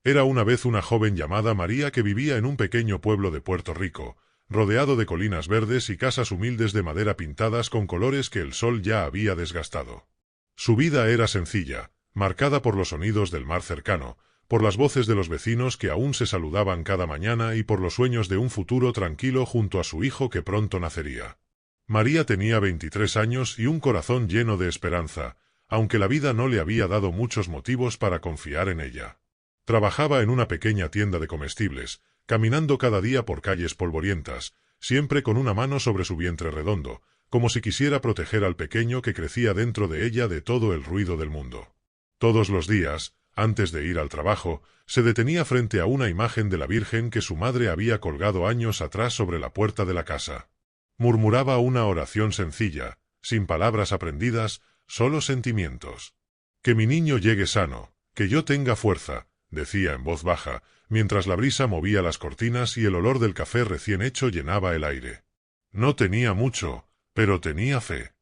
Era una vez una joven llamada María que vivía en un pequeño pueblo de Puerto Rico, rodeado de colinas verdes y casas humildes de madera pintadas con colores que el sol ya había desgastado. Su vida era sencilla, marcada por los sonidos del mar cercano, por las voces de los vecinos que aún se saludaban cada mañana y por los sueños de un futuro tranquilo junto a su hijo que pronto nacería. María tenía 23 años y un corazón lleno de esperanza, aunque la vida no le había dado muchos motivos para confiar en ella. Trabajaba en una pequeña tienda de comestibles, caminando cada día por calles polvorientas, siempre con una mano sobre su vientre redondo, como si quisiera proteger al pequeño que crecía dentro de ella de todo el ruido del mundo. Todos los días, antes de ir al trabajo, se detenía frente a una imagen de la Virgen que su madre había colgado años atrás sobre la puerta de la casa. Murmuraba una oración sencilla, sin palabras aprendidas, solo sentimientos. Que mi niño llegue sano, que yo tenga fuerza, decía en voz baja, mientras la brisa movía las cortinas y el olor del café recién hecho llenaba el aire. No tenía mucho, pero tenía fe.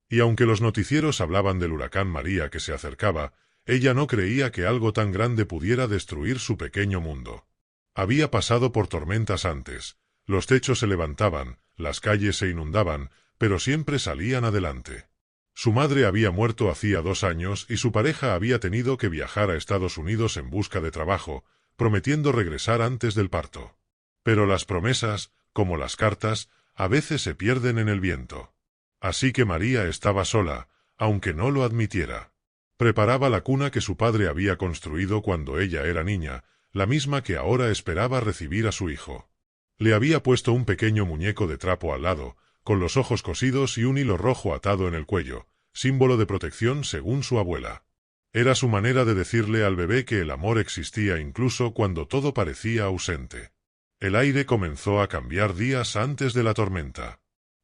Y aunque los noticieros hablaban del huracán María que se acercaba, ella no creía que algo tan grande pudiera destruir su pequeño mundo. Había pasado por tormentas antes, los techos se levantaban, las calles se inundaban, pero siempre salían adelante. Su madre había muerto hacía 2 años y su pareja había tenido que viajar a Estados Unidos en busca de trabajo, prometiendo regresar antes del parto. Pero las promesas, como las cartas, a veces se pierden en el viento. Así que María estaba sola, aunque no lo admitiera. Preparaba la cuna que su padre había construido cuando ella era niña, la misma que ahora esperaba recibir a su hijo. Le había puesto un pequeño muñeco de trapo al lado, con los ojos cosidos y un hilo rojo atado en el cuello, símbolo de protección según su abuela. Era su manera de decirle al bebé que el amor existía incluso cuando todo parecía ausente. El aire comenzó a cambiar días antes de la tormenta.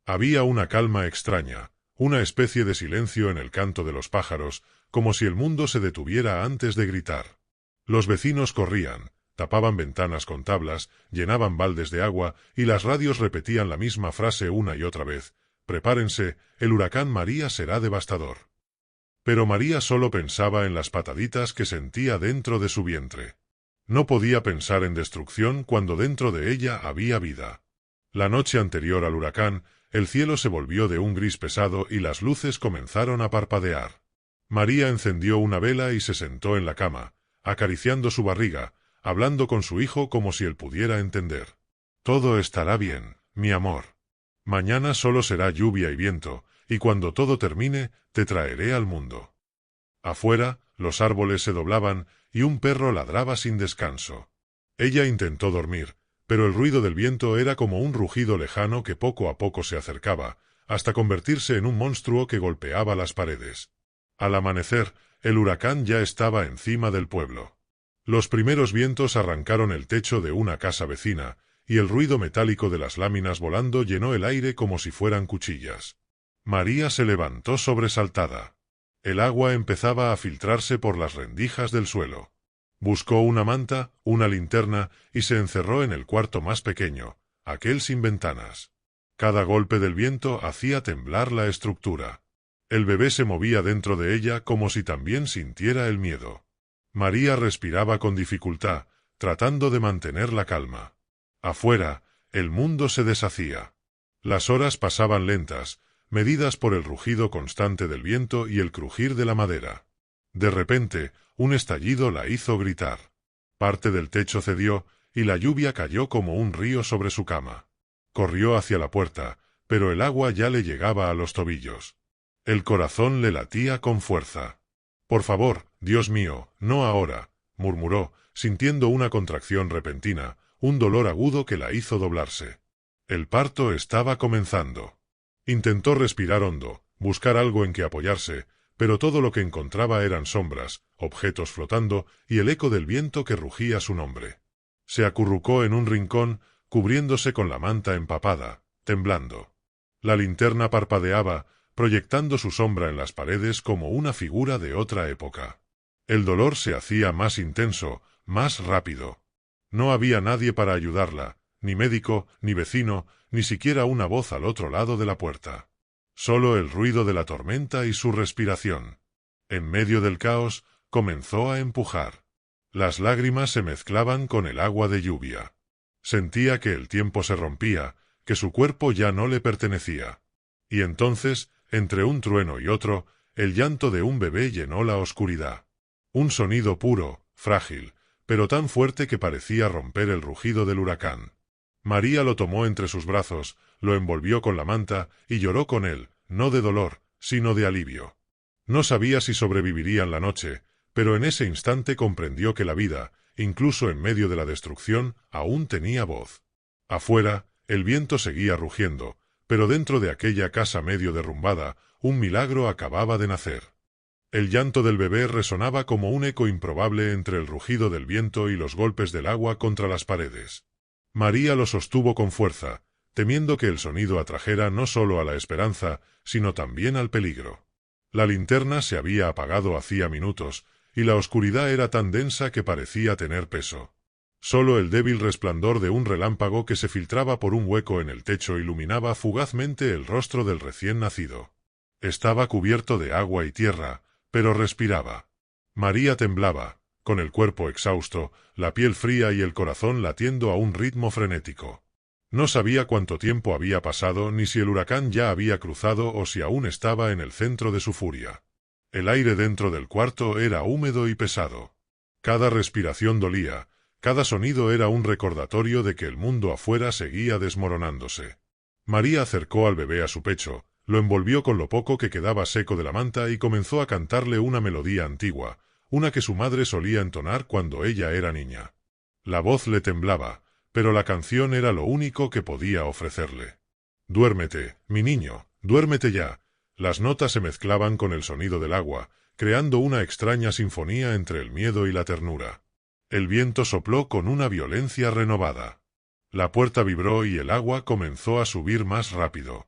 Había una calma extraña, una especie de silencio en el canto de los pájaros, como si el mundo se detuviera antes de gritar. Los vecinos corrían, tapaban ventanas con tablas, llenaban baldes de agua y las radios repetían la misma frase una y otra vez: «Prepárense, el huracán María será devastador». Pero María solo pensaba en las pataditas que sentía dentro de su vientre. No podía pensar en destrucción cuando dentro de ella había vida. La noche anterior al huracán, el cielo se volvió de un gris pesado y las luces comenzaron a parpadear. María encendió una vela y se sentó en la cama, acariciando su barriga, hablando con su hijo como si él pudiera entender. «Todo estará bien, mi amor. Mañana solo será lluvia y viento, y cuando todo termine, te traeré al mundo». Afuera, los árboles se doblaban y un perro ladraba sin descanso. Ella intentó dormir, pero el ruido del viento era como un rugido lejano que poco a poco se acercaba, hasta convertirse en un monstruo que golpeaba las paredes. Al amanecer, el huracán ya estaba encima del pueblo. Los primeros vientos arrancaron el techo de una casa vecina, y el ruido metálico de las láminas volando llenó el aire como si fueran cuchillas. María se levantó sobresaltada. El agua empezaba a filtrarse por las rendijas del suelo. Buscó una manta, una linterna, y se encerró en el cuarto más pequeño, aquel sin ventanas. Cada golpe del viento hacía temblar la estructura. El bebé se movía dentro de ella como si también sintiera el miedo. María respiraba con dificultad, tratando de mantener la calma. Afuera, el mundo se deshacía. Las horas pasaban lentas, medidas por el rugido constante del viento y el crujir de la madera. De repente, un estallido la hizo gritar. Parte del techo cedió, y la lluvia cayó como un río sobre su cama. Corrió hacia la puerta, pero el agua ya le llegaba a los tobillos. El corazón le latía con fuerza. «Por favor, Dios mío, no ahora», murmuró, sintiendo una contracción repentina, un dolor agudo que la hizo doblarse. El parto estaba comenzando. Intentó respirar hondo, buscar algo en que apoyarse, pero todo lo que encontraba eran sombras, objetos flotando y el eco del viento que rugía su nombre. Se acurrucó en un rincón, cubriéndose con la manta empapada, temblando. La linterna parpadeaba, proyectando su sombra en las paredes como una figura de otra época. El dolor se hacía más intenso, más rápido. No había nadie para ayudarla, ni médico, ni vecino, ni siquiera una voz al otro lado de la puerta. Solo el ruido de la tormenta y su respiración. En medio del caos, comenzó a empujar. Las lágrimas se mezclaban con el agua de lluvia. Sentía que el tiempo se rompía, que su cuerpo ya no le pertenecía. Y entonces, entre un trueno y otro, el llanto de un bebé llenó la oscuridad. Un sonido puro, frágil, pero tan fuerte que parecía romper el rugido del huracán. María lo tomó entre sus brazos, lo envolvió con la manta y lloró con él, no de dolor, sino de alivio. No sabía si sobrevivirían la noche, pero en ese instante comprendió que la vida, incluso en medio de la destrucción, aún tenía voz. Afuera, el viento seguía rugiendo, pero dentro de aquella casa medio derrumbada, un milagro acababa de nacer. El llanto del bebé resonaba como un eco improbable entre el rugido del viento y los golpes del agua contra las paredes. María lo sostuvo con fuerza, temiendo que el sonido atrajera no solo a la esperanza, sino también al peligro. La linterna se había apagado hacía minutos, y la oscuridad era tan densa que parecía tener peso. Solo el débil resplandor de un relámpago que se filtraba por un hueco en el techo iluminaba fugazmente el rostro del recién nacido. Estaba cubierto de agua y tierra, pero respiraba. María temblaba, con el cuerpo exhausto, la piel fría y el corazón latiendo a un ritmo frenético. No sabía cuánto tiempo había pasado ni si el huracán ya había cruzado o si aún estaba en el centro de su furia. El aire dentro del cuarto era húmedo y pesado. Cada respiración dolía, cada sonido era un recordatorio de que el mundo afuera seguía desmoronándose. María acercó al bebé a su pecho, lo envolvió con lo poco que quedaba seco de la manta y comenzó a cantarle una melodía antigua, una que su madre solía entonar cuando ella era niña. La voz le temblaba, pero la canción era lo único que podía ofrecerle. «Duérmete, mi niño, duérmete ya». Las notas se mezclaban con el sonido del agua, creando una extraña sinfonía entre el miedo y la ternura. El viento sopló con una violencia renovada. La puerta vibró y el agua comenzó a subir más rápido.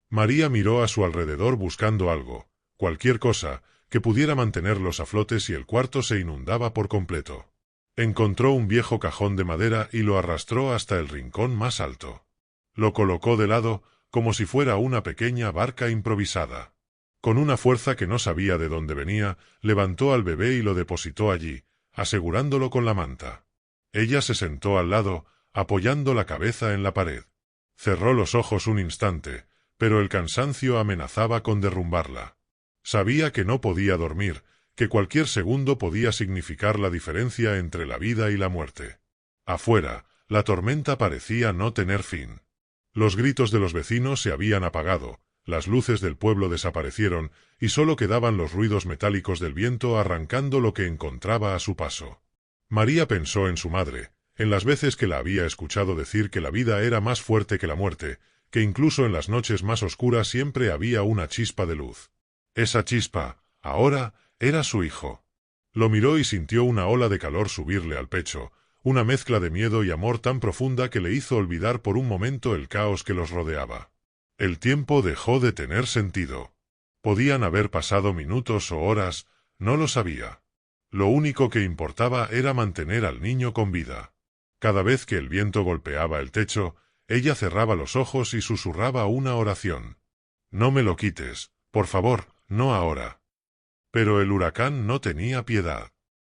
María miró a su alrededor buscando algo, cualquier cosa, que pudiera mantenerlos a flote si el cuarto se inundaba por completo. Encontró un viejo cajón de madera y lo arrastró hasta el rincón más alto. Lo colocó de lado, como si fuera una pequeña barca improvisada. Con una fuerza que no sabía de dónde venía, levantó al bebé y lo depositó allí, asegurándolo con la manta. Ella se sentó al lado, apoyando la cabeza en la pared. Cerró los ojos un instante, pero el cansancio amenazaba con derrumbarla. Sabía que no podía dormir, que cualquier segundo podía significar la diferencia entre la vida y la muerte. Afuera, la tormenta parecía no tener fin. Los gritos de los vecinos se habían apagado, las luces del pueblo desaparecieron y solo quedaban los ruidos metálicos del viento arrancando lo que encontraba a su paso. María pensó en su madre, en las veces que la había escuchado decir que la vida era más fuerte que la muerte, que incluso en las noches más oscuras siempre había una chispa de luz. Esa chispa, ahora, era su hijo. Lo miró y sintió una ola de calor subirle al pecho, una mezcla de miedo y amor tan profunda que le hizo olvidar por un momento el caos que los rodeaba. El tiempo dejó de tener sentido. Podían haber pasado minutos o horas, no lo sabía. Lo único que importaba era mantener al niño con vida. Cada vez que el viento golpeaba el techo, ella cerraba los ojos y susurraba una oración. «No me lo quites, por favor, no ahora». Pero el huracán no tenía piedad.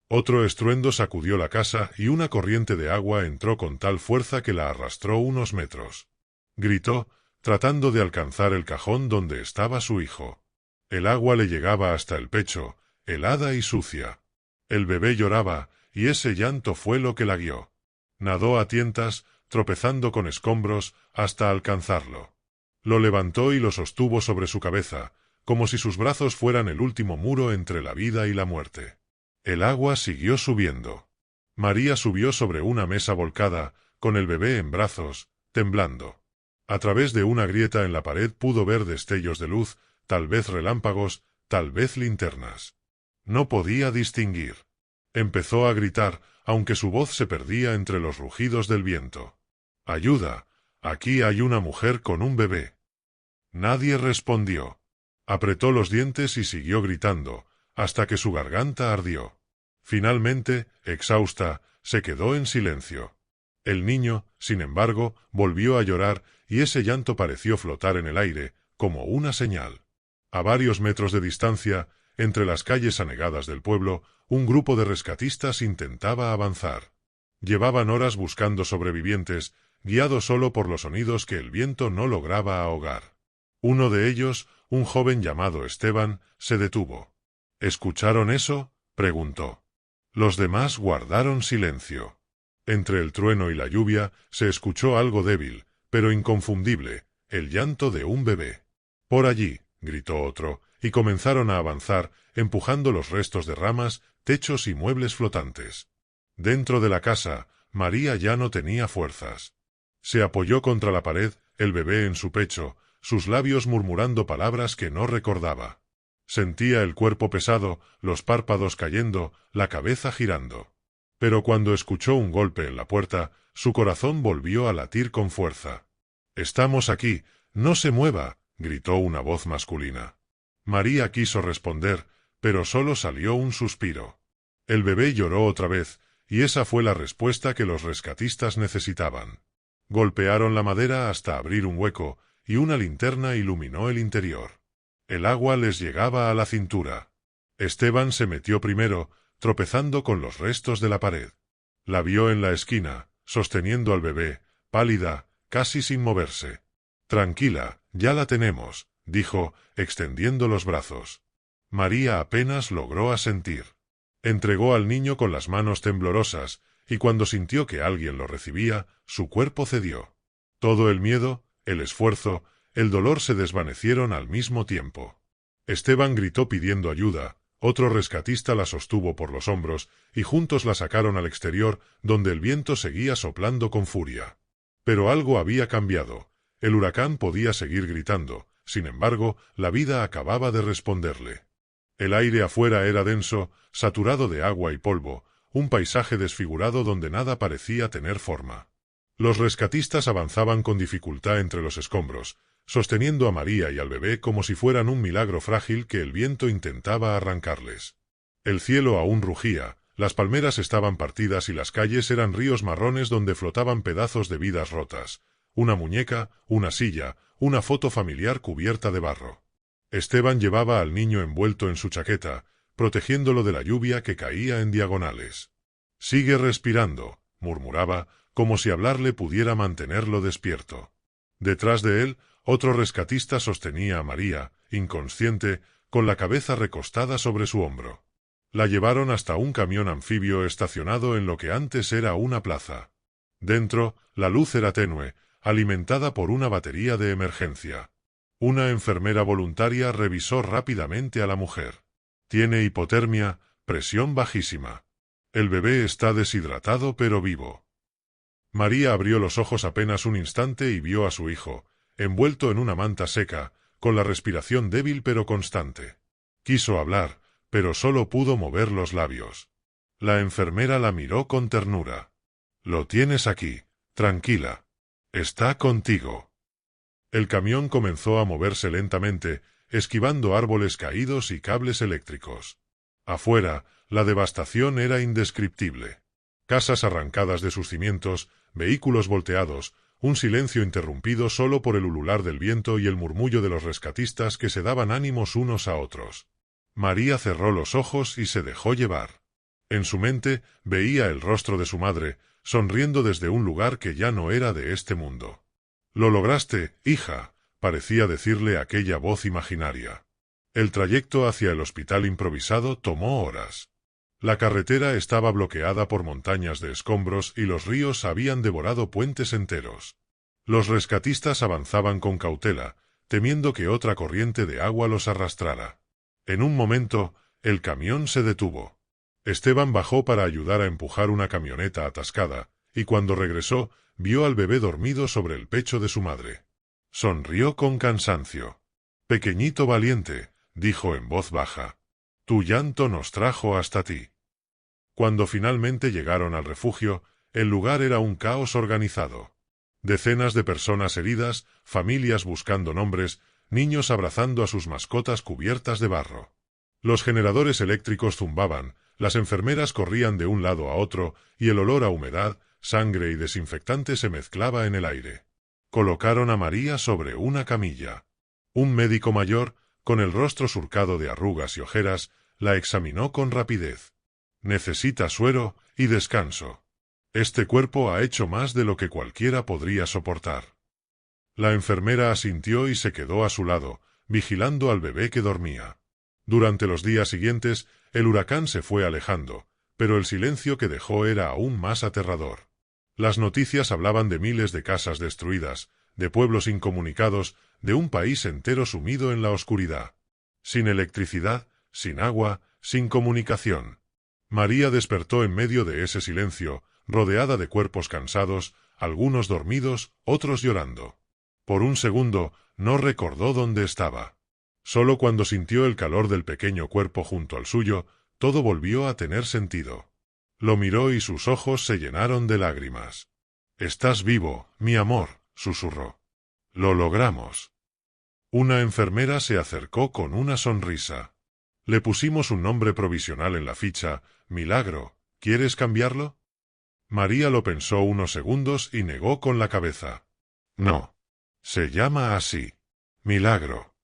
Otro estruendo sacudió la casa y una corriente de agua entró con tal fuerza que la arrastró unos metros. Gritó, tratando de alcanzar el cajón donde estaba su hijo. El agua le llegaba hasta el pecho, helada y sucia. El bebé lloraba, y ese llanto fue lo que la guió. Nadó a tientas, tropezando con escombros, hasta alcanzarlo. Lo levantó y lo sostuvo sobre su cabeza, como si sus brazos fueran el último muro entre la vida y la muerte. El agua siguió subiendo. María subió sobre una mesa volcada, con el bebé en brazos, temblando. A través de una grieta en la pared pudo ver destellos de luz, tal vez relámpagos, tal vez linternas. No podía distinguir. Empezó a gritar, aunque su voz se perdía entre los rugidos del viento. «¡Ayuda! Aquí hay una mujer con un bebé». Nadie respondió. Apretó los dientes y siguió gritando, hasta que su garganta ardió. Finalmente, exhausta, se quedó en silencio. El niño, sin embargo, volvió a llorar, y ese llanto pareció flotar en el aire, como una señal. A varios metros de distancia, entre las calles anegadas del pueblo, un grupo de rescatistas intentaba avanzar. Llevaban horas buscando sobrevivientes, guiados solo por los sonidos que el viento no lograba ahogar. Uno de ellos, un joven llamado Esteban, se detuvo. —¿Escucharon eso? —preguntó. Los demás guardaron silencio. Entre el trueno y la lluvia se escuchó algo débil, pero inconfundible, el llanto de un bebé. —Por allí —gritó otro, y comenzaron a avanzar, empujando los restos de ramas, techos y muebles flotantes. Dentro de la casa, María ya no tenía fuerzas. Se apoyó contra la pared, el bebé en su pecho, sus labios murmurando palabras que no recordaba. Sentía el cuerpo pesado, los párpados cayendo, la cabeza girando. Pero cuando escuchó un golpe en la puerta, su corazón volvió a latir con fuerza. —Estamos aquí, no se mueva —gritó una voz masculina. María quiso responder, pero solo salió un suspiro. El bebé lloró otra vez, y esa fue la respuesta que los rescatistas necesitaban. Golpearon la madera hasta abrir un hueco, y una linterna iluminó el interior. El agua les llegaba a la cintura. Esteban se metió primero, tropezando con los restos de la pared. La vio en la esquina, sosteniendo al bebé, pálida, casi sin moverse. —Tranquila, ya la tenemos —dijo, extendiendo los brazos. María apenas logró asentir. Entregó al niño con las manos temblorosas, y cuando sintió que alguien lo recibía, su cuerpo cedió. Todo el miedo, el esfuerzo, el dolor se desvanecieron al mismo tiempo. Esteban gritó pidiendo ayuda, otro rescatista la sostuvo por los hombros, y juntos la sacaron al exterior, donde el viento seguía soplando con furia. Pero algo había cambiado. El huracán podía seguir gritando, sin embargo, la vida acababa de responderle. El aire afuera era denso, saturado de agua y polvo, un paisaje desfigurado donde nada parecía tener forma. Los rescatistas avanzaban con dificultad entre los escombros, sosteniendo a María y al bebé como si fueran un milagro frágil que el viento intentaba arrancarles. El cielo aún rugía, las palmeras estaban partidas y las calles eran ríos marrones donde flotaban pedazos de vidas rotas. Una muñeca, una silla, una foto familiar cubierta de barro. Esteban llevaba al niño envuelto en su chaqueta, protegiéndolo de la lluvia que caía en diagonales. —Sigue respirando —murmuraba, como si hablarle pudiera mantenerlo despierto. Detrás de él, otro rescatista sostenía a María, inconsciente, con la cabeza recostada sobre su hombro. La llevaron hasta un camión anfibio estacionado en lo que antes era una plaza. Dentro, la luz era tenue, alimentada por una batería de emergencia. Una enfermera voluntaria revisó rápidamente a la mujer. Tiene hipotermia, presión bajísima. El bebé está deshidratado pero vivo. María abrió los ojos apenas un instante y vio a su hijo, envuelto en una manta seca, con la respiración débil pero constante. Quiso hablar, pero solo pudo mover los labios. La enfermera la miró con ternura. —Lo tienes aquí, tranquila. Está contigo. El camión comenzó a moverse lentamente, esquivando árboles caídos y cables eléctricos. Afuera, la devastación era indescriptible. Casas arrancadas de sus cimientos, vehículos volteados, un silencio interrumpido solo por el ulular del viento y el murmullo de los rescatistas que se daban ánimos unos a otros. María cerró los ojos y se dejó llevar. En su mente veía el rostro de su madre, sonriendo desde un lugar que ya no era de este mundo. —Lo lograste, hija —parecía decirle aquella voz imaginaria. El trayecto hacia el hospital improvisado tomó horas. La carretera estaba bloqueada por montañas de escombros y los ríos habían devorado puentes enteros. Los rescatistas avanzaban con cautela, temiendo que otra corriente de agua los arrastrara. En un momento, el camión se detuvo. Esteban bajó para ayudar a empujar una camioneta atascada, y cuando regresó, vio al bebé dormido sobre el pecho de su madre. Sonrió con cansancio. —Pequeñito valiente —dijo en voz baja—, tu llanto nos trajo hasta ti. Cuando finalmente llegaron al refugio, el lugar era un caos organizado. Decenas de personas heridas, familias buscando nombres, niños abrazando a sus mascotas cubiertas de barro. Los generadores eléctricos zumbaban, las enfermeras corrían de un lado a otro, y el olor a humedad, sangre y desinfectante se mezclaba en el aire. Colocaron a María sobre una camilla. Un médico mayor, Con el rostro surcado de arrugas y ojeras, la examinó con rapidez. Necesita suero y descanso. Este cuerpo ha hecho más de lo que cualquiera podría soportar. La enfermera asintió y se quedó a su lado, vigilando al bebé que dormía. Durante los días siguientes, el huracán se fue alejando, pero el silencio que dejó era aún más aterrador. Las noticias hablaban de miles de casas destruidas, de pueblos incomunicados, de un país entero sumido en la oscuridad. Sin electricidad, sin agua, sin comunicación. María despertó en medio de ese silencio, rodeada de cuerpos cansados, algunos dormidos, otros llorando. Por un segundo, no recordó dónde estaba. Solo cuando sintió el calor del pequeño cuerpo junto al suyo, todo volvió a tener sentido. Lo miró y sus ojos se llenaron de lágrimas. «Estás vivo, mi amor», susurró. «Lo logramos». Una enfermera se acercó con una sonrisa. «Le pusimos un nombre provisional en la ficha, Milagro. ¿Quieres cambiarlo?» María lo pensó unos segundos y negó con la cabeza. «No. Se llama así. Milagro».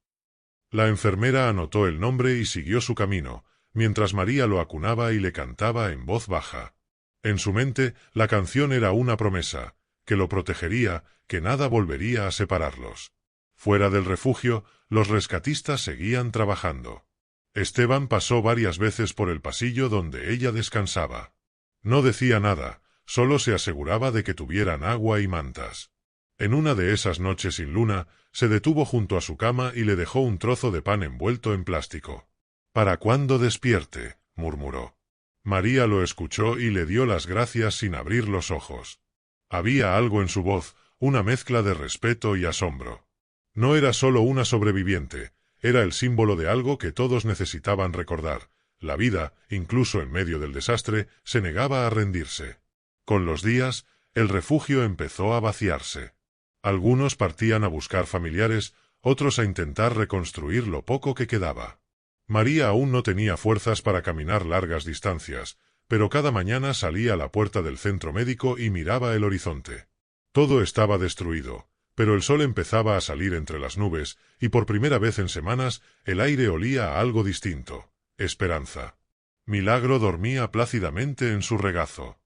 La enfermera anotó el nombre y siguió su camino, mientras María lo acunaba y le cantaba en voz baja. En su mente, la canción era una promesa, que lo protegería, que nada volvería a separarlos. Fuera del refugio, los rescatistas seguían trabajando. Esteban pasó varias veces por el pasillo donde ella descansaba. No decía nada, solo se aseguraba de que tuvieran agua y mantas. En una de esas noches sin luna, se detuvo junto a su cama y le dejó un trozo de pan envuelto en plástico. «¿Para cuándo despierte?», murmuró. María lo escuchó y le dio las gracias sin abrir los ojos. Había algo en su voz, una mezcla de respeto y asombro. No era solo una sobreviviente, era el símbolo de algo que todos necesitaban recordar. La vida, incluso en medio del desastre, se negaba a rendirse. Con los días, el refugio empezó a vaciarse. Algunos partían a buscar familiares, otros a intentar reconstruir lo poco que quedaba. María aún no tenía fuerzas para caminar largas distancias, pero cada mañana salía a la puerta del centro médico y miraba el horizonte. Todo estaba destruido, pero el sol empezaba a salir entre las nubes, y por primera vez en semanas el aire olía a algo distinto: esperanza. Milagro dormía plácidamente en su regazo.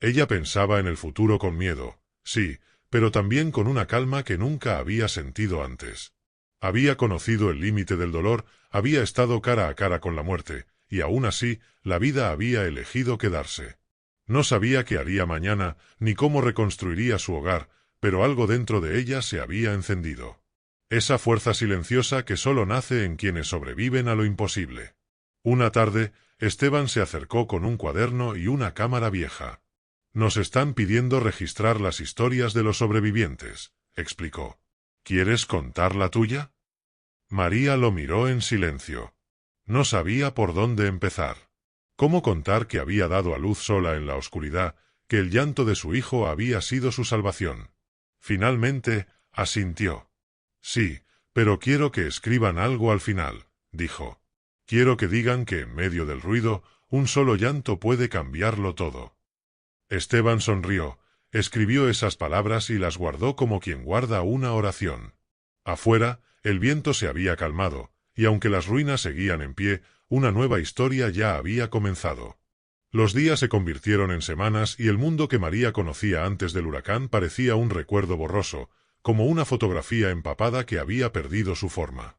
Ella pensaba en el futuro con miedo, sí, pero también con una calma que nunca había sentido antes. Había conocido el límite del dolor, había estado cara a cara con la muerte, y aún así, la vida había elegido quedarse. No sabía qué haría mañana, ni cómo reconstruiría su hogar, pero algo dentro de ella se había encendido. Esa fuerza silenciosa que solo nace en quienes sobreviven a lo imposible. Una tarde, Esteban se acercó con un cuaderno y una cámara vieja. «Nos están pidiendo registrar las historias de los sobrevivientes», explicó. «¿Quieres contar la tuya?» María lo miró en silencio. No sabía por dónde empezar. ¿Cómo contar que había dado a luz sola en la oscuridad, que el llanto de su hijo había sido su salvación? Finalmente, asintió. «Sí, pero quiero que escriban algo al final», dijo. «Quiero que digan que en medio del ruido, un solo llanto puede cambiarlo todo». Esteban sonrió, escribió esas palabras y las guardó como quien guarda una oración. Afuera, el viento se había calmado, y aunque las ruinas seguían en pie, una nueva historia ya había comenzado. Los días se convirtieron en semanas y el mundo que María conocía antes del huracán parecía un recuerdo borroso, como una fotografía empapada que había perdido su forma.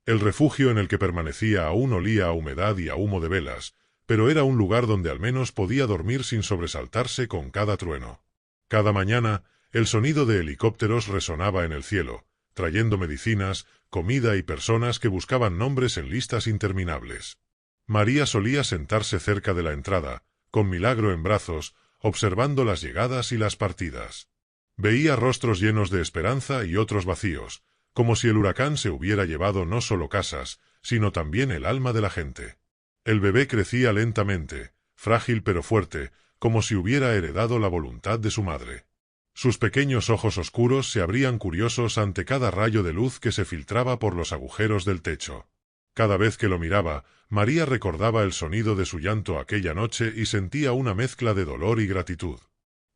El refugio en el que permanecía aún olía a humedad y a humo de velas, pero era un lugar donde al menos podía dormir sin sobresaltarse con cada trueno. Cada mañana, el sonido de helicópteros resonaba en el cielo, trayendo medicinas, comida y personas que buscaban nombres en listas interminables. María solía sentarse cerca de la entrada, con Milagro en brazos, observando las llegadas y las partidas. Veía rostros llenos de esperanza y otros vacíos, como si el huracán se hubiera llevado no solo casas, sino también el alma de la gente. El bebé crecía lentamente, frágil pero fuerte, como si hubiera heredado la voluntad de su madre. Sus pequeños ojos oscuros se abrían curiosos ante cada rayo de luz que se filtraba por los agujeros del techo. Cada vez que lo miraba, María recordaba el sonido de su llanto aquella noche y sentía una mezcla de dolor y gratitud.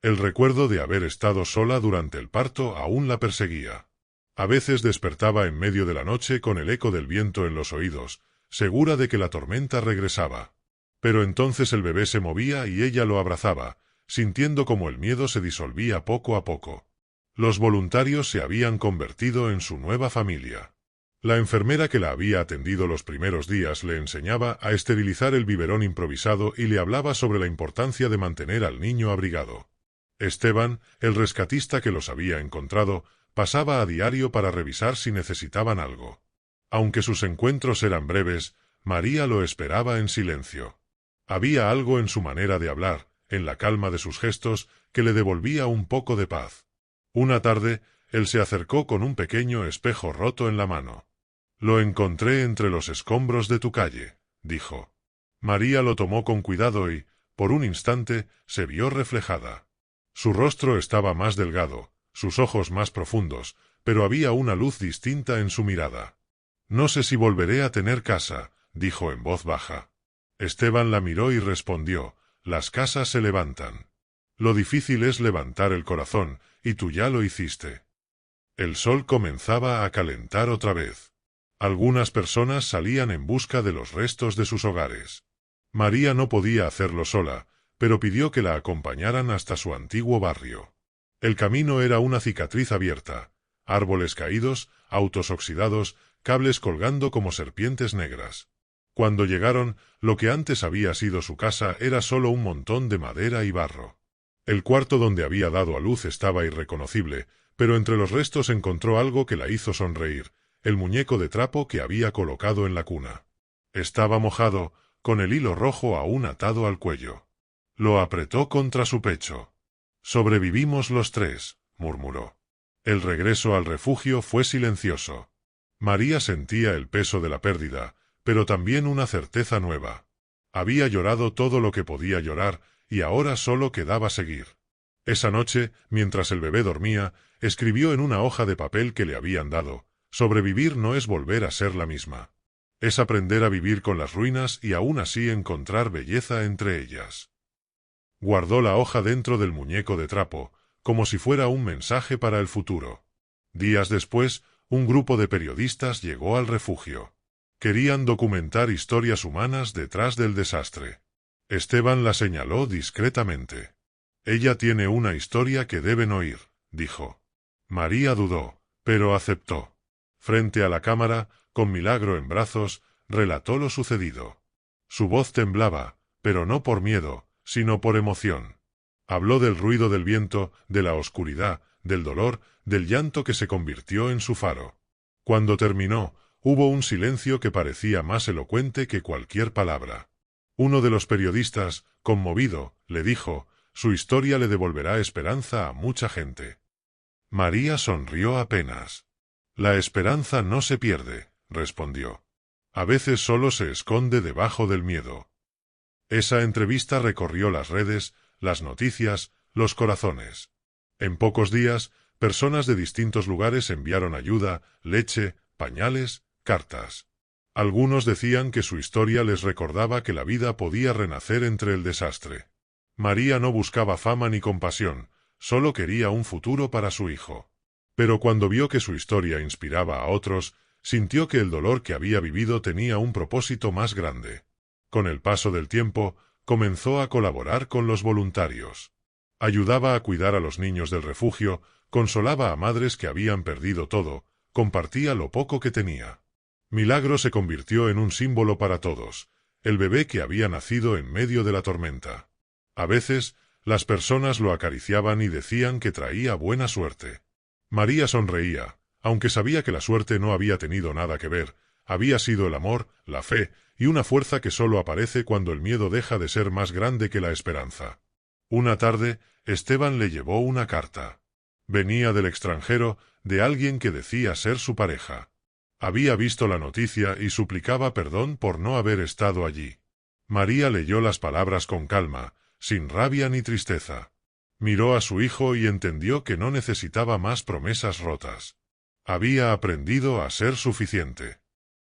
El recuerdo de haber estado sola durante el parto aún la perseguía. A veces despertaba en medio de la noche con el eco del viento en los oídos, segura de que la tormenta regresaba. Pero entonces el bebé se movía y ella lo abrazaba, sintiendo como el miedo se disolvía poco a poco. Los voluntarios se habían convertido en su nueva familia. La enfermera que la había atendido los primeros días le enseñaba a esterilizar el biberón improvisado y le hablaba sobre la importancia de mantener al niño abrigado. Esteban, el rescatista que los había encontrado, pasaba a diario para revisar si necesitaban algo. Aunque sus encuentros eran breves, María lo esperaba en silencio. Había algo en su manera de hablar, en la calma de sus gestos, que le devolvía un poco de paz. Una tarde, él se acercó con un pequeño espejo roto en la mano. «Lo encontré entre los escombros de tu calle», dijo. María lo tomó con cuidado y, por un instante, se vio reflejada. Su rostro estaba más delgado, sus ojos más profundos, pero había una luz distinta en su mirada. «No sé si volveré a tener casa», dijo en voz baja. Esteban la miró y respondió: «Las casas se levantan. Lo difícil es levantar el corazón, y tú ya lo hiciste». El sol comenzaba a calentar otra vez. Algunas personas salían en busca de los restos de sus hogares. María no podía hacerlo sola, pero pidió que la acompañaran hasta su antiguo barrio. El camino era una cicatriz abierta, árboles caídos, autos oxidados, cables colgando como serpientes negras. Cuando llegaron, lo que antes había sido su casa era solo un montón de madera y barro. El cuarto donde había dado a luz estaba irreconocible, pero entre los restos encontró algo que la hizo sonreír: el muñeco de trapo que había colocado en la cuna. Estaba mojado, con el hilo rojo aún atado al cuello. Lo apretó contra su pecho. «Sobrevivimos los tres», murmuró. El regreso al refugio fue silencioso. María sentía el peso de la pérdida, pero también una certeza nueva. Había llorado todo lo que podía llorar, y ahora solo quedaba seguir. Esa noche, mientras el bebé dormía, escribió en una hoja de papel que le habían dado: «Sobrevivir no es volver a ser la misma. Es aprender a vivir con las ruinas y aún así encontrar belleza entre ellas». Guardó la hoja dentro del muñeco de trapo, como si fuera un mensaje para el futuro. Días después, un grupo de periodistas llegó al refugio. Querían documentar historias humanas detrás del desastre. Esteban la señaló discretamente. «Ella tiene una historia que deben oír», dijo. María dudó, pero aceptó. Frente a la cámara, con Milagro en brazos, relató lo sucedido. Su voz temblaba, pero no por miedo, sino por emoción. Habló del ruido del viento, de la oscuridad, del dolor, del llanto que se convirtió en su faro. Cuando terminó, hubo un silencio que parecía más elocuente que cualquier palabra. Uno de los periodistas, conmovido, le dijo: «Su historia le devolverá esperanza a mucha gente». María sonrió apenas. «La esperanza no se pierde», respondió. «A veces solo se esconde debajo del miedo». Esa entrevista recorrió las redes, las noticias, los corazones. En pocos días, personas de distintos lugares enviaron ayuda, leche, pañales, cartas. Algunos decían que su historia les recordaba que la vida podía renacer entre el desastre. María no buscaba fama ni compasión, solo quería un futuro para su hijo. Pero cuando vio que su historia inspiraba a otros, sintió que el dolor que había vivido tenía un propósito más grande. Con el paso del tiempo, comenzó a colaborar con los voluntarios. Ayudaba a cuidar a los niños del refugio, consolaba a madres que habían perdido todo, compartía lo poco que tenía. Milagro se convirtió en un símbolo para todos, el bebé que había nacido en medio de la tormenta. A veces, las personas lo acariciaban y decían que traía buena suerte. María sonreía, aunque sabía que la suerte no había tenido nada que ver. Había sido el amor, la fe, y una fuerza que solo aparece cuando el miedo deja de ser más grande que la esperanza. Una tarde, Esteban le llevó una carta. Venía del extranjero, de alguien que decía ser su pareja. Había visto la noticia y suplicaba perdón por no haber estado allí. María leyó las palabras con calma, sin rabia ni tristeza. Miró a su hijo y entendió que no necesitaba más promesas rotas. Había aprendido a ser suficiente.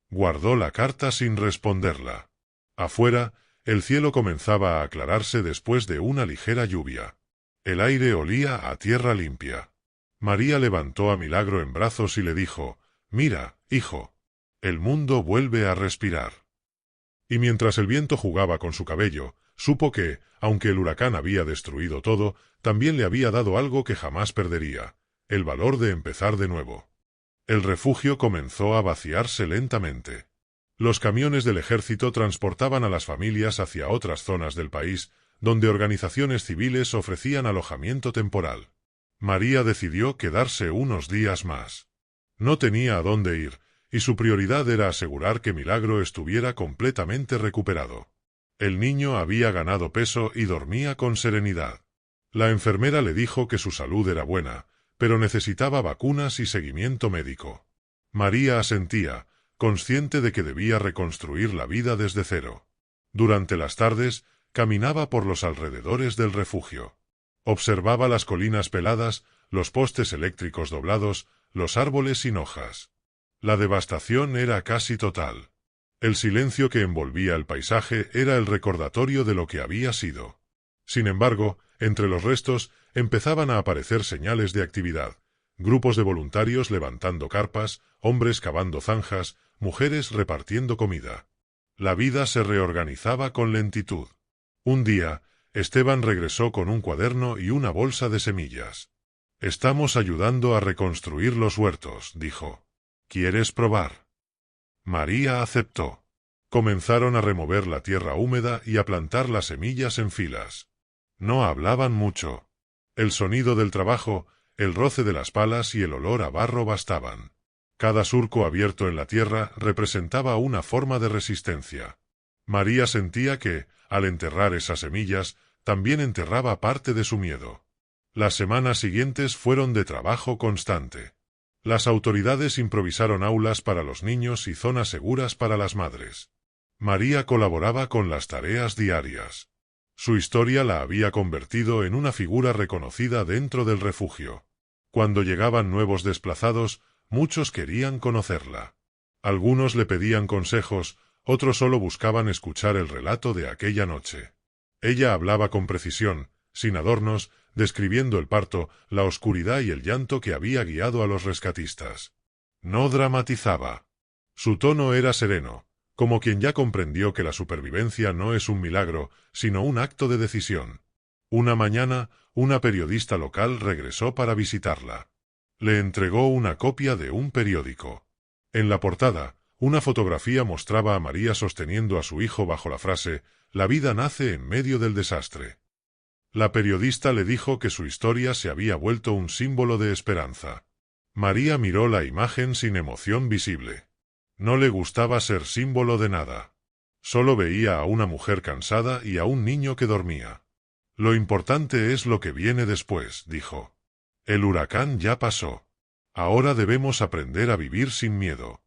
Guardó la carta sin responderla. Afuera, el cielo comenzaba a aclararse después de una ligera lluvia. El aire olía a tierra limpia. María levantó a Milagro en brazos y le dijo: «Mira, hijo. El mundo vuelve a respirar». Y mientras el viento jugaba con su cabello, supo que, aunque el huracán había destruido todo, también le había dado algo que jamás perdería: el valor de empezar de nuevo. El refugio comenzó a vaciarse lentamente. Los camiones del ejército transportaban a las familias hacia otras zonas del país, donde organizaciones civiles ofrecían alojamiento temporal. María decidió quedarse unos días más. No tenía a dónde ir, y su prioridad era asegurar que Milagro estuviera completamente recuperado. El niño había ganado peso y dormía con serenidad. La enfermera le dijo que su salud era buena, pero necesitaba vacunas y seguimiento médico. María asentía, consciente de que debía reconstruir la vida desde cero. Durante las tardes, caminaba por los alrededores del refugio. Observaba las colinas peladas, los postes eléctricos doblados, los árboles sin hojas. La devastación era casi total. El silencio que envolvía el paisaje era el recordatorio de lo que había sido. Sin embargo, entre los restos empezaban a aparecer señales de actividad: grupos de voluntarios levantando carpas, hombres cavando zanjas, mujeres repartiendo comida. La vida se reorganizaba con lentitud. Un día, Esteban regresó con un cuaderno y una bolsa de semillas. «Estamos ayudando a reconstruir los huertos», dijo. «¿Quieres probar?». María aceptó. Comenzaron a remover la tierra húmeda y a plantar las semillas en filas. No hablaban mucho. El sonido del trabajo, el roce de las palas y el olor a barro bastaban. Cada surco abierto en la tierra representaba una forma de resistencia. María sentía que, al enterrar esas semillas, también enterraba parte de su miedo. Las semanas siguientes fueron de trabajo constante. Las autoridades improvisaron aulas para los niños y zonas seguras para las madres. María colaboraba con las tareas diarias. Su historia la había convertido en una figura reconocida dentro del refugio. Cuando llegaban nuevos desplazados, muchos querían conocerla. Algunos le pedían consejos, otros solo buscaban escuchar el relato de aquella noche. Ella hablaba con precisión, sin adornos, describiendo el parto, la oscuridad y el llanto que había guiado a los rescatistas. No dramatizaba. Su tono era sereno, como quien ya comprendió que la supervivencia no es un milagro, sino un acto de decisión. Una mañana, una periodista local regresó para visitarla. Le entregó una copia de un periódico. En la portada, una fotografía mostraba a María sosteniendo a su hijo bajo la frase: «La vida nace en medio del desastre». La periodista le dijo que su historia se había vuelto un símbolo de esperanza. María miró la imagen sin emoción visible. No le gustaba ser símbolo de nada. Solo veía a una mujer cansada y a un niño que dormía. «Lo importante es lo que viene después», dijo. «El huracán ya pasó. Ahora debemos aprender a vivir sin miedo».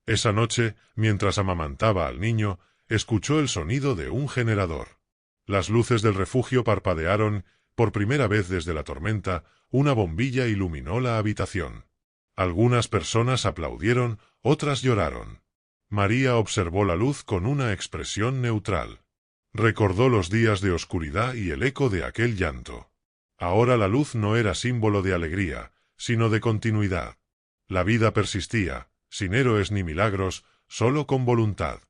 Esa noche, mientras amamantaba al niño, escuchó el sonido de un generador. Las luces del refugio parpadearon. Por primera vez desde la tormenta, una bombilla iluminó la habitación. Algunas personas aplaudieron, otras lloraron. María observó la luz con una expresión neutral. Recordó los días de oscuridad y el eco de aquel llanto. Ahora la luz no era símbolo de alegría, sino de continuidad. La vida persistía, sin héroes ni milagros, solo con voluntad.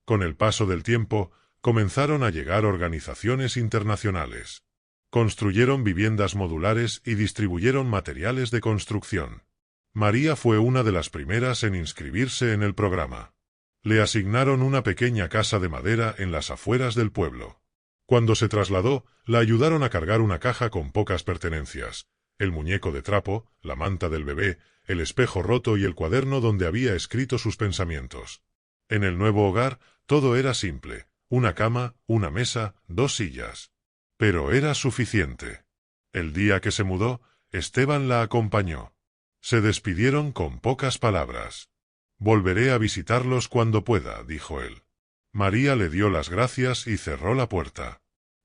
Con el paso del tiempo, comenzaron a llegar organizaciones internacionales. Construyeron viviendas modulares y distribuyeron materiales de construcción. María fue una de las primeras en inscribirse en el programa. Le asignaron una pequeña casa de madera en las afueras del pueblo. Cuando se trasladó, la ayudaron a cargar una caja con pocas pertenencias: el muñeco de trapo, la manta del bebé, el espejo roto y el cuaderno donde había escrito sus pensamientos. En el nuevo hogar, todo era simple: una cama, una mesa, 2 sillas. Pero era suficiente. El día que se mudó, Esteban la acompañó. Se despidieron con pocas palabras. «Volveré a visitarlos cuando pueda», dijo él. María le dio las gracias y cerró la puerta.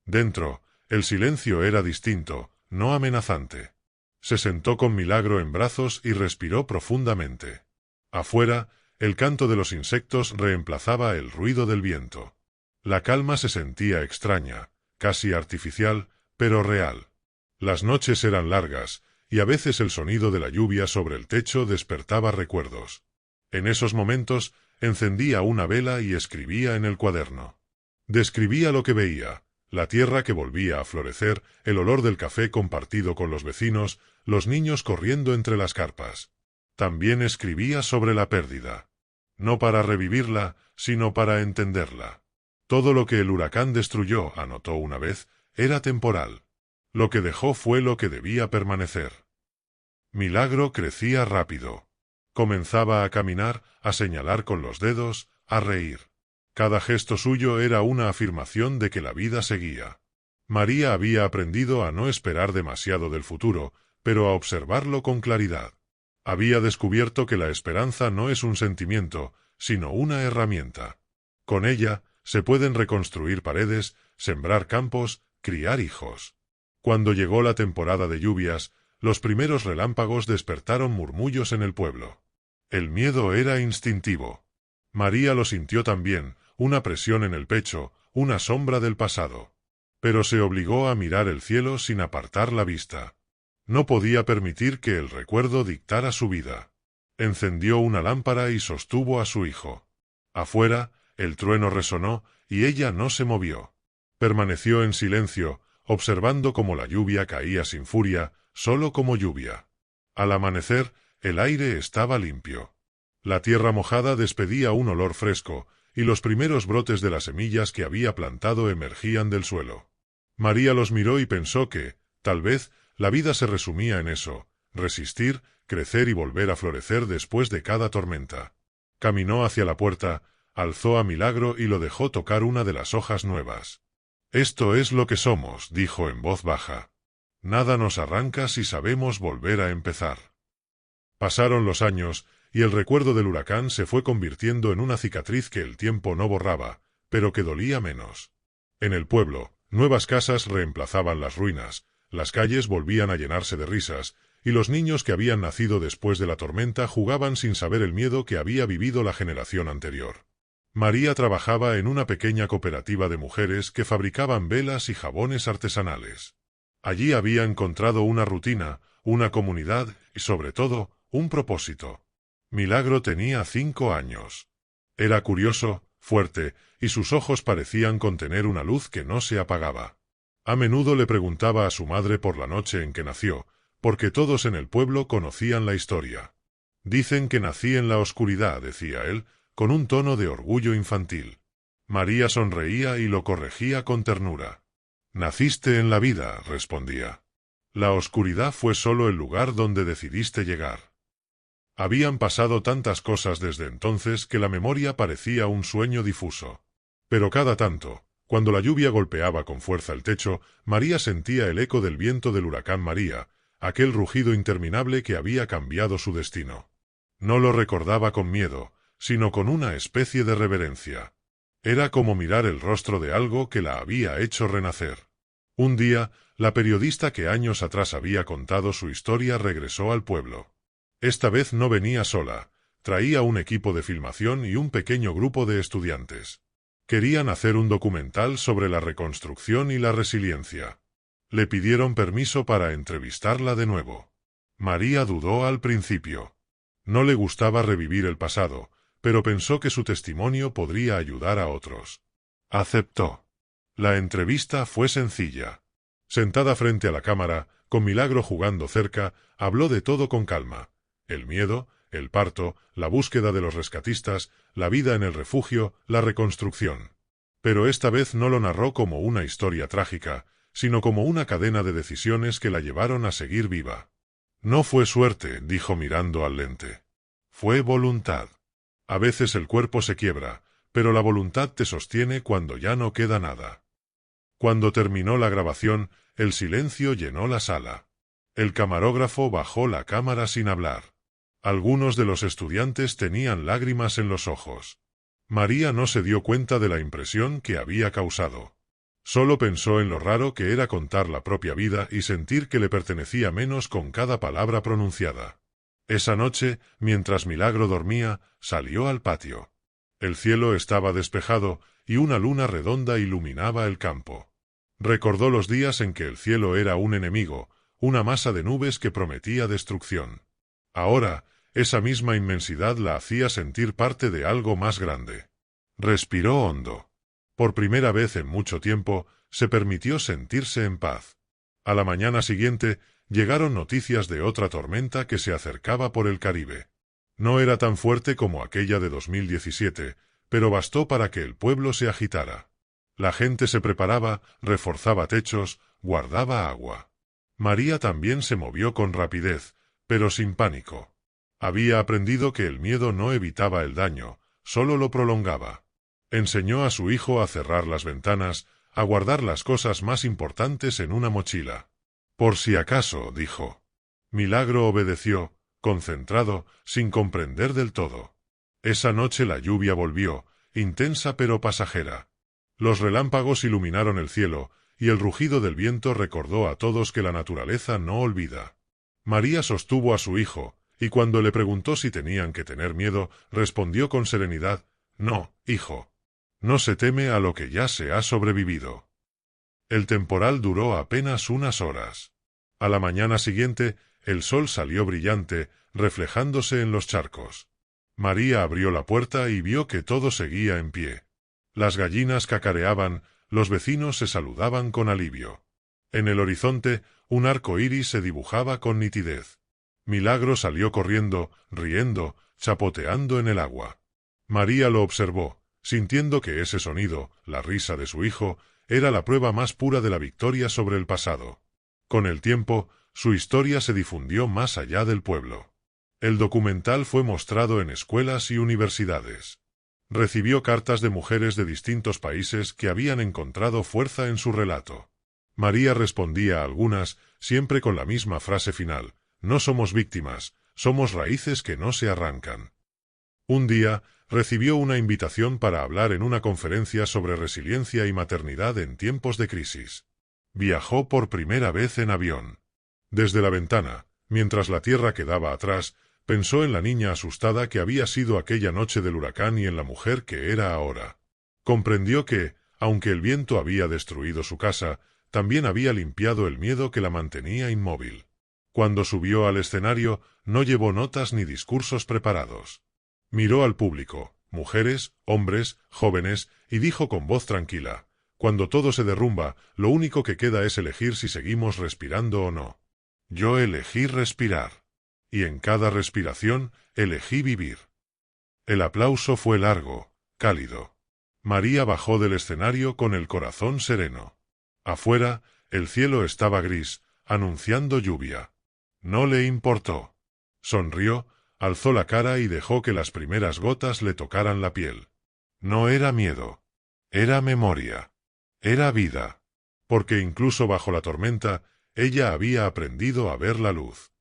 Dentro, el silencio era distinto, no amenazante. Se sentó con Milagro en brazos y respiró profundamente. Afuera, el canto de los insectos reemplazaba el ruido del viento. La calma se sentía extraña, casi artificial, pero real. Las noches eran largas, y a veces el sonido de la lluvia sobre el techo despertaba recuerdos. En esos momentos, encendía una vela y escribía en el cuaderno. Describía lo que veía: la tierra que volvía a florecer, el olor del café compartido con los vecinos, los niños corriendo entre las carpas. También escribía sobre la pérdida. No para revivirla, sino para entenderla. Todo lo que el huracán destruyó, anotó una vez, era temporal. Lo que dejó fue lo que debía permanecer. Milagro crecía rápido. Comenzaba a caminar, a señalar con los dedos, a reír. Cada gesto suyo era una afirmación de que la vida seguía. María había aprendido a no esperar demasiado del futuro, pero a observarlo con claridad. Había descubierto que la esperanza no es un sentimiento, sino una herramienta. Con ella, se pueden reconstruir paredes, sembrar campos, criar hijos. Cuando llegó la temporada de lluvias, los primeros relámpagos despertaron murmullos en el pueblo. El miedo era instintivo. María lo sintió también, una presión en el pecho, una sombra del pasado. Pero se obligó a mirar el cielo sin apartar la vista. No podía permitir que el recuerdo dictara su vida. Encendió una lámpara y sostuvo a su hijo. Afuera, el trueno resonó, y ella no se movió. Permaneció en silencio, observando cómo la lluvia caía sin furia, solo como lluvia. Al amanecer, el aire estaba limpio. La tierra mojada despedía un olor fresco, y los primeros brotes de las semillas que había plantado emergían del suelo. María los miró y pensó que, tal vez, la vida se resumía en eso: resistir, crecer y volver a florecer después de cada tormenta. Caminó hacia la puerta, alzó a Milagro y lo dejó tocar una de las hojas nuevas. «Esto es lo que somos», dijo en voz baja. «Nada nos arranca si sabemos volver a empezar». Pasaron los años, y el recuerdo del huracán se fue convirtiendo en una cicatriz que el tiempo no borraba, pero que dolía menos. En el pueblo, nuevas casas reemplazaban las ruinas, las calles volvían a llenarse de risas, y los niños que habían nacido después de la tormenta jugaban sin saber el miedo que había vivido la generación anterior. María trabajaba en una pequeña cooperativa de mujeres que fabricaban velas y jabones artesanales. Allí había encontrado una rutina, una comunidad y, sobre todo, un propósito. Milagro tenía 5 años. Era curioso, fuerte, y sus ojos parecían contener una luz que no se apagaba. A menudo le preguntaba a su madre por la noche en que nació, porque todos en el pueblo conocían la historia. «Dicen que nací en la oscuridad», decía él, con un tono de orgullo infantil. María sonreía y lo corregía con ternura. «Naciste en la vida», respondía. «La oscuridad fue solo el lugar donde decidiste llegar». Habían pasado tantas cosas desde entonces que la memoria parecía un sueño difuso. Pero cada tanto, cuando la lluvia golpeaba con fuerza el techo, María sentía el eco del viento del huracán María, aquel rugido interminable que había cambiado su destino. No lo recordaba con miedo, sino con una especie de reverencia. Era como mirar el rostro de algo que la había hecho renacer. Un día, la periodista que años atrás había contado su historia regresó al pueblo. Esta vez no venía sola, traía un equipo de filmación y un pequeño grupo de estudiantes. Querían hacer un documental sobre la reconstrucción y la resiliencia. Le pidieron permiso para entrevistarla de nuevo. María dudó al principio. No le gustaba revivir el pasado, pero pensó que su testimonio podría ayudar a otros. Aceptó. La entrevista fue sencilla. Sentada frente a la cámara, con Milagro jugando cerca, habló de todo con calma: el miedo, el parto, la búsqueda de los rescatistas, la vida en el refugio, la reconstrucción. Pero esta vez no lo narró como una historia trágica, sino como una cadena de decisiones que la llevaron a seguir viva. «No fue suerte», dijo mirando al lente. «Fue voluntad. A veces el cuerpo se quiebra, pero la voluntad te sostiene cuando ya no queda nada». Cuando terminó la grabación, el silencio llenó la sala. El camarógrafo bajó la cámara sin hablar. Algunos de los estudiantes tenían lágrimas en los ojos. María no se dio cuenta de la impresión que había causado. Solo pensó en lo raro que era contar la propia vida y sentir que le pertenecía menos con cada palabra pronunciada. Esa noche, mientras Milagro dormía, salió al patio. El cielo estaba despejado y una luna redonda iluminaba el campo. Recordó los días en que el cielo era un enemigo, una masa de nubes que prometía destrucción. Ahora, esa misma inmensidad la hacía sentir parte de algo más grande. Respiró hondo. Por primera vez en mucho tiempo, se permitió sentirse en paz. A la mañana siguiente, llegaron noticias de otra tormenta que se acercaba por el Caribe. No era tan fuerte como aquella de 2017, pero bastó para que el pueblo se agitara. La gente se preparaba, reforzaba techos, guardaba agua. María también se movió con rapidez, pero sin pánico. Había aprendido que el miedo no evitaba el daño, solo lo prolongaba. Enseñó a su hijo a cerrar las ventanas, a guardar las cosas más importantes en una mochila. Por si acaso, dijo. Milagro obedeció, concentrado, sin comprender del todo. Esa noche la lluvia volvió, intensa pero pasajera. Los relámpagos iluminaron el cielo, y el rugido del viento recordó a todos que la naturaleza no olvida. María sostuvo a su hijo, y cuando le preguntó si tenían que tener miedo, respondió con serenidad: «No, hijo. No se teme a lo que ya se ha sobrevivido». El temporal duró apenas unas horas. A la mañana siguiente, el sol salió brillante, reflejándose en los charcos. María abrió la puerta y vio que todo seguía en pie. Las gallinas cacareaban, los vecinos se saludaban con alivio. En el horizonte, un arco iris se dibujaba con nitidez. Milagro salió corriendo, riendo, chapoteando en el agua. María lo observó, sintiendo que ese sonido, la risa de su hijo, era la prueba más pura de la victoria sobre el pasado. Con el tiempo, su historia se difundió más allá del pueblo. El documental fue mostrado en escuelas y universidades. Recibió cartas de mujeres de distintos países que habían encontrado fuerza en su relato. María respondía a algunas, siempre con la misma frase final: «No somos víctimas, somos raíces que no se arrancan». Un día, recibió una invitación para hablar en una conferencia sobre resiliencia y maternidad en tiempos de crisis. Viajó por primera vez en avión. Desde la ventana, mientras la tierra quedaba atrás, pensó en la niña asustada que había sido aquella noche del huracán y en la mujer que era ahora. Comprendió que, aunque el viento había destruido su casa, también había limpiado el miedo que la mantenía inmóvil. Cuando subió al escenario, no llevó notas ni discursos preparados. Miró al público, mujeres, hombres, jóvenes, y dijo con voz tranquila: «Cuando todo se derrumba, lo único que queda es elegir si seguimos respirando o no. Yo elegí respirar. Y en cada respiración, elegí vivir». El aplauso fue largo, cálido. María bajó del escenario con el corazón sereno. Afuera, el cielo estaba gris, anunciando lluvia. No le importó. Sonrió, alzó la cara y dejó que las primeras gotas le tocaran la piel. No era miedo. Era memoria. Era vida. Porque incluso bajo la tormenta, ella había aprendido a ver la luz.